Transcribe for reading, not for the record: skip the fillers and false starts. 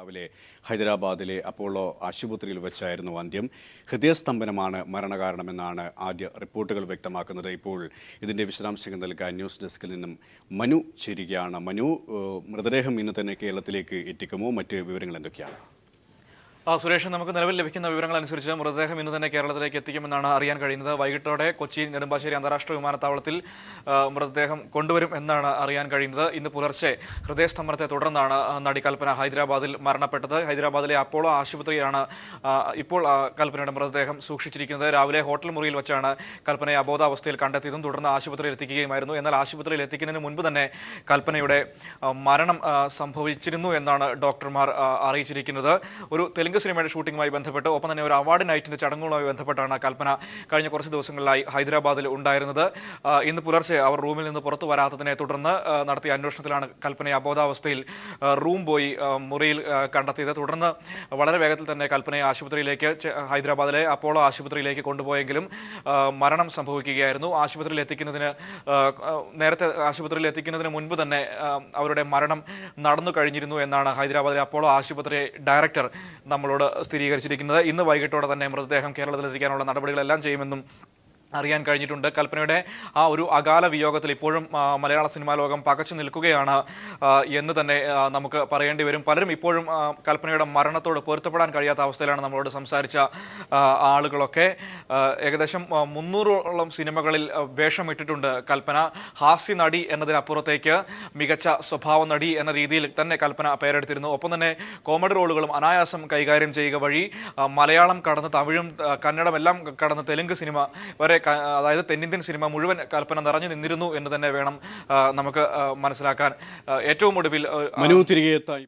രാവിലെ ഹൈദരാബാദിലെ അപ്പോളോ ആശുപത്രിയിൽ വെച്ചായിരുന്നു അന്ത്യം. ഹൃദയസ്തംഭനമാണ് മരണകാരണമെന്നാണ് ആദ്യ റിപ്പോർട്ടുകൾ വ്യക്തമാക്കുന്നത്. ഇപ്പോൾ ഇതിൻ്റെ വിശദാംശങ്ങൾ നൽകാൻ ന്യൂസ് ഡെസ്കിൽ നിന്നും മനു ചേരുകയാണ്. മനു, മൃതദേഹം ഇന്ന് തന്നെ കേരളത്തിലേക്ക് എത്തിക്കുമോ? മറ്റ് വിവരങ്ങൾ എന്തൊക്കെയാണ്? സുരേഷ്, നമുക്ക് നിലവിൽ ലഭിക്കുന്ന വിവരങ്ങൾ അനുസരിച്ച് മൃതദേഹം ഇന്ന് തന്നെ കേരളത്തിലേക്ക് എത്തിക്കുമെന്നാണ് അറിയാൻ കഴിയുന്നത്. വൈകിട്ടോടെ കൊച്ചി നെടുമ്പാശ്ശേരി അന്താരാഷ്ട്ര വിമാനത്താവളത്തിൽ മൃതദേഹം കൊണ്ടുവരും എന്നാണ് അറിയാൻ കഴിയുന്നത്. ഇന്ന് പുലർച്ചെ ഹൃദയസ്തംഭനത്തെ തുടർന്നാണ് നടി കൽപ്പന ഹൈദരാബാദിൽ മരണപ്പെട്ടത്. ഹൈദരാബാദിലെ അപ്പോളോ ആശുപത്രിയാണ് ഇപ്പോൾ കൽപ്പനയുടെ മൃതദേഹം സൂക്ഷിച്ചിരിക്കുന്നത്. രാവിലെ ഹോട്ടൽ മുറിയിൽ വെച്ചാണ് കൽപ്പനയെ അബോധാവസ്ഥയിൽ കണ്ടെത്തിയതും തുടർന്ന് ആശുപത്രിയിൽ എത്തിക്കുകയുമായിരുന്നു. എന്നാൽ ആശുപത്രിയിൽ എത്തിക്കുന്നതിന് മുൻപ് തന്നെ കൽപ്പനയുടെ മരണം സംഭവിച്ചിരുന്നു എന്നാണ് ഡോക്ടർമാർ അറിയിച്ചിരിക്കുന്നത്. ഒരു തെലുങ്ക് സിനിമയുടെ ഷൂട്ടിങ്ങുമായി ബന്ധപ്പെട്ട് ഒപ്പം തന്നെ ഒരു അവാർഡ് നൈറ്റിന്റെ ചടങ്ങുകളുമായി ബന്ധപ്പെട്ടാണ് കൽപ്പന കഴിഞ്ഞ കുറച്ച് ദിവസങ്ങളിലായി ഹൈദരാബാദിൽ ഉണ്ടായിരുന്നത്. ഇന്ന് പുലർച്ചെ അവർ റൂമിൽ നിന്ന് പുറത്തു വരാത്തതിനെ തുടർന്ന് നടത്തിയ അന്വേഷണത്തിലാണ് കൽപ്പനയെ അബോധാവസ്ഥയിൽ റൂം ബോയ് മുറിയിൽ കണ്ടെത്തിയത്. തുടർന്ന് വളരെ വേഗത്തിൽ തന്നെ കൽപ്പനയെ ആശുപത്രിയിലേക്ക് ഹൈദരാബാദിലെ അപ്പോളോ ആശുപത്രിയിലേക്ക് കൊണ്ടുപോയെങ്കിലും മരണം സംഭവിക്കുകയായിരുന്നു. നേരത്തെ ആശുപത്രിയിൽ എത്തിക്കുന്നതിന് മുൻപ് തന്നെ അവരുടെ മരണം നടന്നു കഴിഞ്ഞിരുന്നു എന്നാണ് ഹൈദരാബാദിലെ അപ്പോളോ ആശുപത്രി ഡയറക്ടർ നമ്മളോട് സ്ഥിരീകരിച്ചിരിക്കുന്നത്. ഇന്ന് വൈകിട്ടോടെ തന്നെ മൃതദേഹം കേരളത്തിലെത്തിക്കാനുള്ള നടപടികളെല്ലാം ചെയ്യുമെന്നും അറിയാൻ കഴിഞ്ഞിട്ടുണ്ട്. കൽപ്പനയുടെ ആ ഒരു അകാല വിയോഗത്തിൽ ഇപ്പോഴും മലയാള സിനിമാ ലോകം പകച്ചു നിൽക്കുകയാണ് എന്ന് തന്നെ നമുക്ക് പറയേണ്ടി വരും. പലരും ഇപ്പോഴും കൽപ്പനയുടെ മരണത്തോട് പൊരുത്തപ്പെടാൻ കഴിയാത്ത അവസ്ഥയിലാണ് നമ്മളോട് സംസാരിച്ച ആളുകളൊക്കെ. ഏകദേശം 300ഓളം സിനിമകളിൽ വേഷമിട്ടിട്ടുണ്ട് കൽപ്പന. ഹാസ്യ നടി എന്നതിനപ്പുറത്തേക്ക് മികച്ച സ്വഭാവ നടി എന്ന രീതിയിൽ തന്നെ കൽപ്പന പേരെടുത്തിരുന്നു. ഒപ്പം തന്നെ കോമഡി റോളുകളും അനായാസം കൈകാര്യം ചെയ്യുക വഴി മലയാളം കടന്ന് തമിഴും കന്നഡം എല്ലാം കടന്ന് തെലുങ്ക് സിനിമ വരെ, അതായത് തെന്നിന്ത്യൻ സിനിമ മുഴുവൻ കൽപ്പന നിറഞ്ഞു നിന്നിരുന്നു എന്ന് തന്നെ വേണം നമുക്ക് മനസ്സിലാക്കാൻ. ഏറ്റവും ഒടുവിൽ മനു തിരികെ എത്തായി.